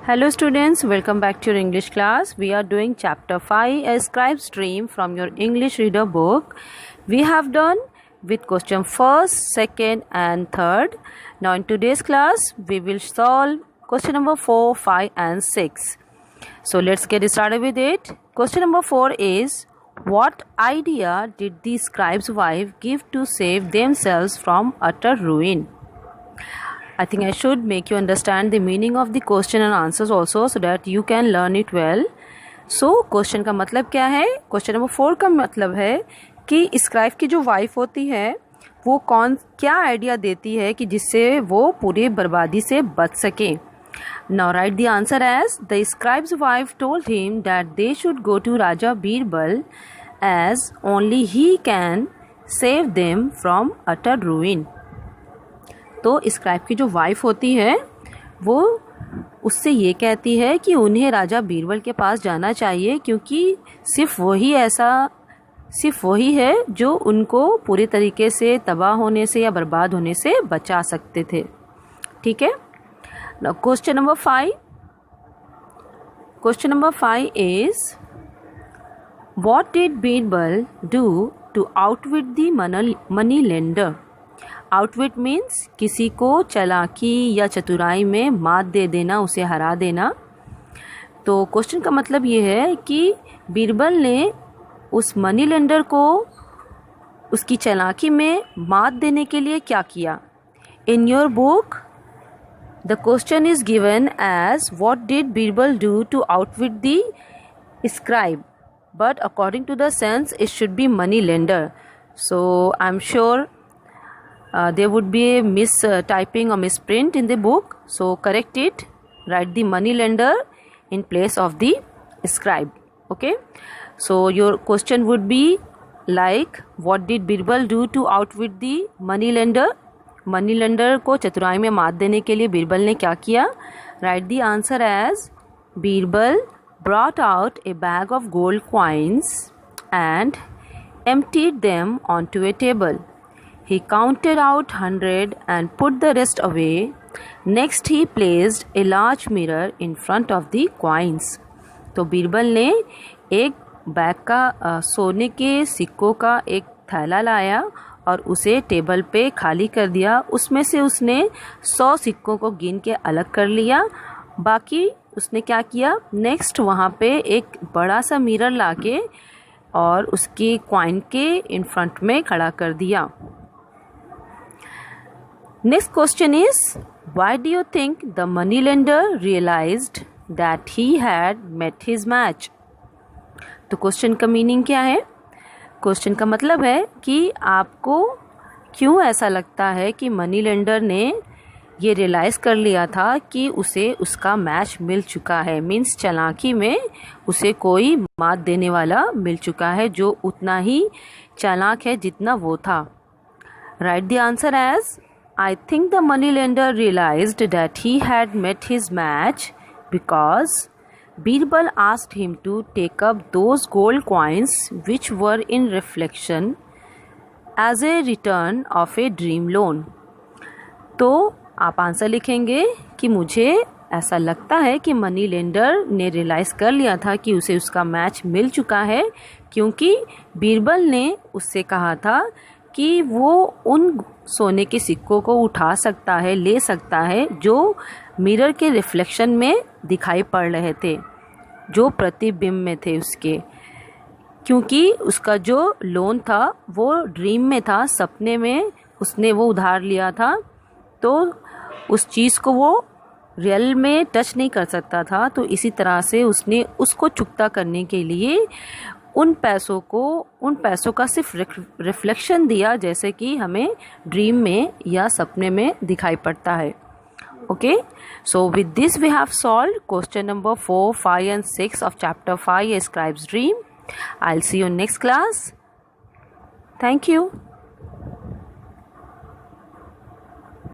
Hello students, welcome back to your English class. We are doing chapter 5, A Scribe's Dream from your English reader book. We have done with question 1st, 2nd and 3rd. Now in today's class, we will solve question number 4, 5 and 6. So let's get started with it. Question number 4 is, what idea did the scribe's wife give to save themselves from utter ruin? I think I should make you understand the meaning of the question and answers also so that you can learn it well. So question का मतलब क्या है? Question number 4 का मतलब है कि scribe की जो वाइफ होती है वो क्या आइडिया देती है कि जिससे वो पूरी बर्बादी से बच सके. Now write the answer as, the scribe's wife told him that they should go to Raja Birbal as only he can save them from utter ruin. तो स्क्राइब की जो वाइफ होती है वो उससे ये कहती है कि उन्हें राजा बीरबल के पास जाना चाहिए क्योंकि सिर्फ वही है जो उनको पूरी तरीके से तबाह होने से या बर्बाद होने से बचा सकते थे. ठीक है. Now question number 5 is, what did Birbal do to outwit the money lender? Outwit means किसी को चालाकी या चतुराई में मात दे देना, उसे हरा देना. तो क्वेश्चन का मतलब ये है कि बीरबल ने उस मनी लेंडर को उसकी चालाकी में मात देने के लिए क्या किया. In your book the question is given as, what did Birbal do to outwit the scribe, but according to the sense it should be money lender. So I am sure there would be a typing or misprint in the book, so correct it. Write the money lender in place of the scribe. Okay, so your question would be like, what did Birbal do to outwit the money lender? Money lender को चतुराई में मात देने के लिए बीरबल ने क्या किया? Write the answer as, Birbal brought out a bag of gold coins and emptied them onto a table. He counted out 100 and put the rest away. Next he placed a large mirror in front of the coins. तो बीरबल ने एक bag का सोने के सिक्कों का एक थैला लाया और उसे टेबल पे खाली कर दिया. उसमें से उसने 100 सिक्कों को गिन के अलग कर लिया. बाकी उसने क्या किया, नेक्स्ट वहाँ पे एक बड़ा सा मिरर लाके और उसके कॉइन के इन फ्रंट में खड़ा कर दिया. Next question is, why do you think the moneylender realized that he had met his match? तो क्वेश्चन का मीनिंग क्या है? क्वेश्चन का मतलब है कि आपको क्यों ऐसा लगता है कि मनी लेंडर ने ये रियलाइज़ कर लिया था कि उसे उसका मैच मिल चुका है. मीन्स चालाकी में उसे कोई मात देने वाला मिल चुका है जो उतना ही चालाक है जितना वो था. Right the answer as, I think the moneylender realized that he had met his match because Birbal asked him to take up those gold coins which were in reflection as a return of a dream loan. तो आप answer लिखेंगे कि मुझे ऐसा लगता है कि money lender ने रियलाइज़ कर लिया था कि उसे उसका मैच मिल चुका है क्योंकि बीरबल ने उससे कहा था कि वो उन सोने के सिक्कों को उठा सकता है, ले सकता है जो मिरर के रिफ्लेक्शन में दिखाई पड़ रहे थे, जो प्रतिबिंब में थे उसके. क्योंकि उसका जो लोन था वो ड्रीम में था, सपने में उसने वो उधार लिया था, तो उस चीज़ को वो रियल में टच नहीं कर सकता था. तो इसी तरह से उसने उसको चुकता करने के लिए उन पैसों का सिर्फ रिफ्लेक्शन दिया, जैसे कि हमें ड्रीम में या सपने में दिखाई पड़ता है. Okay, so with this we have solved question number 4, 5 and 6 of chapter 5, A Scribe's Dream. I'll see you in next class. Thank you.